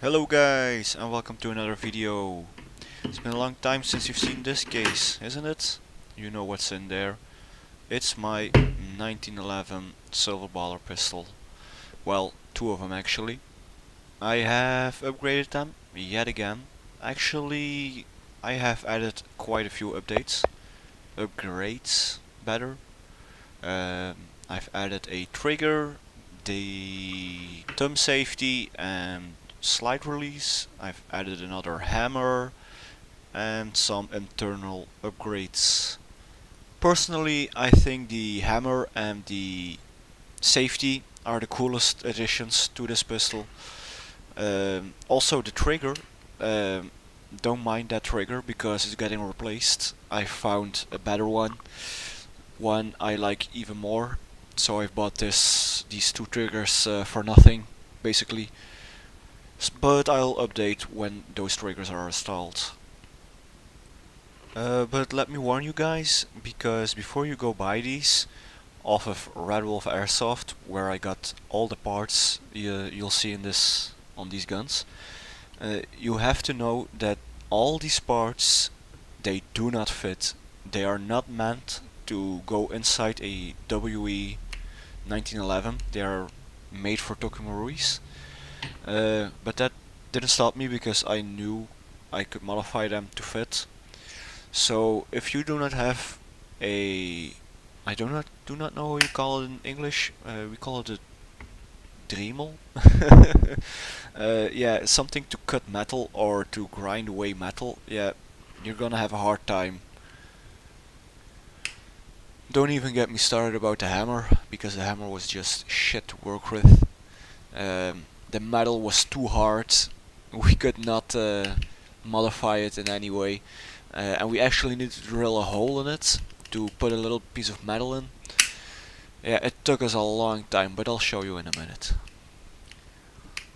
Hello guys, and welcome to another video. It's been a long time since you've seen this case, isn't it? You know what's in there. It's my 1911 silverballer pistol. Well, two of them actually. I have upgraded them yet again. Actually, I have added quite a few updates. Upgrades, better. I've added a trigger, the thumb safety and slide release. I've added another hammer and some internal upgrades. Personally, I think the hammer and the safety are the coolest additions to this pistol. Also the trigger, um, don't mind that trigger because it's getting replaced. I found a better one I like even more. So I've bought these two triggers for nothing, basically. But I'll update when those triggers are installed. But let me warn you guys, because before you go buy these off of Red Wolf Airsoft, where I got all the parts you'll see in this on these guns, you have to know that all these parts, they do not fit. They are not meant to go inside a WE 1911. They are made for Tokumaruis. But that didn't stop me because I knew I could modify them to fit. So if you do not have a, I do not know how you call it in English. We call it a Dremel. Yeah, something to cut metal or to grind away metal. Yeah, you're gonna have a hard time. Don't even get me started about the hammer, because the hammer was just shit to work with. The metal was too hard. We could not modify it in any way. And we actually needed to drill a hole in it to put a little piece of metal in. Yeah, it took us a long time, but I'll show you in a minute.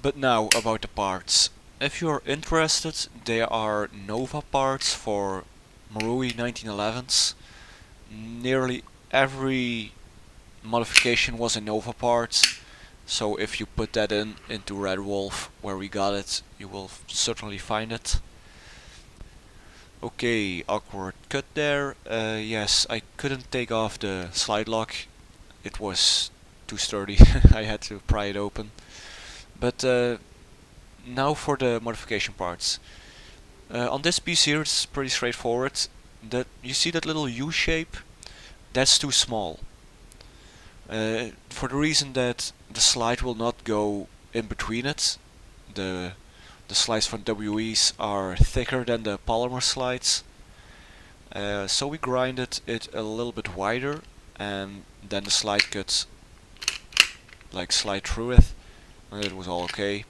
But now about the parts. If you are interested, there are Nova parts for Marui 1911s. Nearly every modification was a Nova part, so if you put that into Red Wolf where we got it, you will certainly find it. Okay, awkward cut there. Yes, I couldn't take off the slide lock. It was too sturdy. I had to pry it open. But now for the modification parts. On this piece here, it's pretty straightforward. That you see that little U shape? That's too small. For the reason that the slide will not go in between it. The slides from WEs are thicker than the polymer slides. So we grinded it a little bit wider, and then the slide could like slide through it, and it was all okay.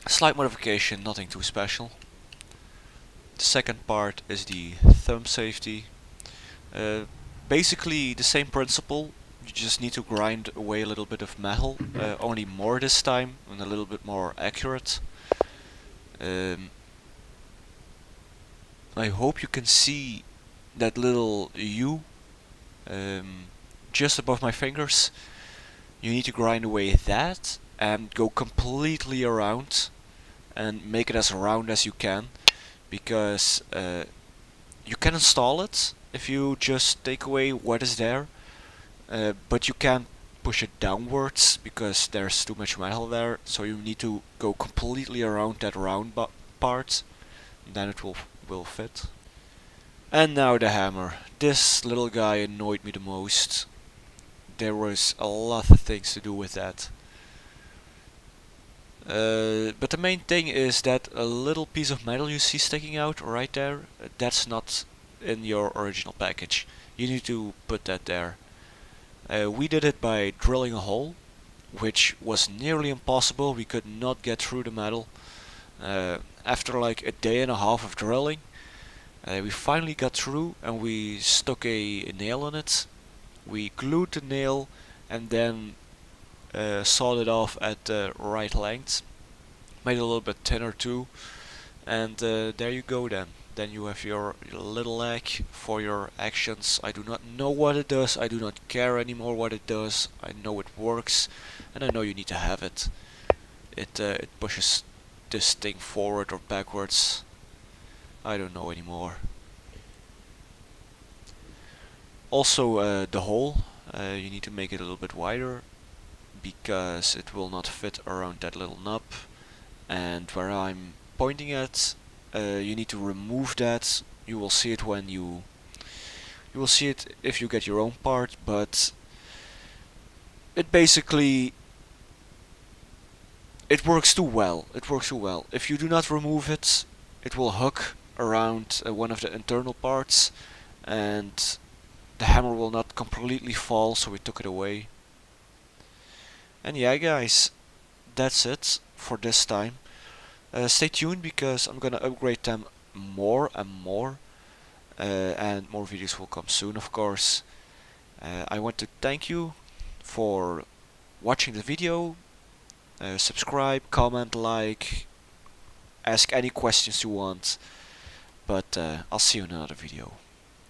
Slight modification, nothing too special. The second part is the thumb safety. Basically the same principle. You just need to grind away a little bit of metal, only more this time and a little bit more accurate. I hope you can see that little U just above my fingers. You need to grind away that and go completely around and make it as round as you can, because you can install it if you just take away what is there, but you can't push it downwards because there's too much metal there, so you need to go completely around that round part, then it will fit. And now the hammer. This little guy annoyed me the most. There was a lot of things to do with that. But the main thing is that a little piece of metal you see sticking out right there, that's not in your original package. You need to put that there. We did it by drilling a hole, which was nearly impossible. We could not get through the metal. After like a day and a half of drilling, we finally got through, and we stuck a nail in it. We glued the nail and then sawed it off at the right length. Made it a little bit thinner too, and there you go then. Then you have your little leg for your actions. I do not know what it does, I do not care anymore what it does. I know it works, and I know you need to have it. It pushes this thing forward or backwards. I don't know anymore. Also the hole, you need to make it a little bit wider because it will not fit around that little knob, and where I'm pointing at, you need to remove that. You will see it when you will see it if you get your own part, but it basically it works too well. It works too well. If you do not remove it, it will hook around one of the internal parts, and the hammer will not completely fall, so we took it away. And yeah guys, that's it for this time. Stay tuned because I'm gonna upgrade them more and more, and more videos will come soon, of course. I want to thank you for watching the video. Subscribe, comment, like, ask any questions you want, but I'll see you in another video.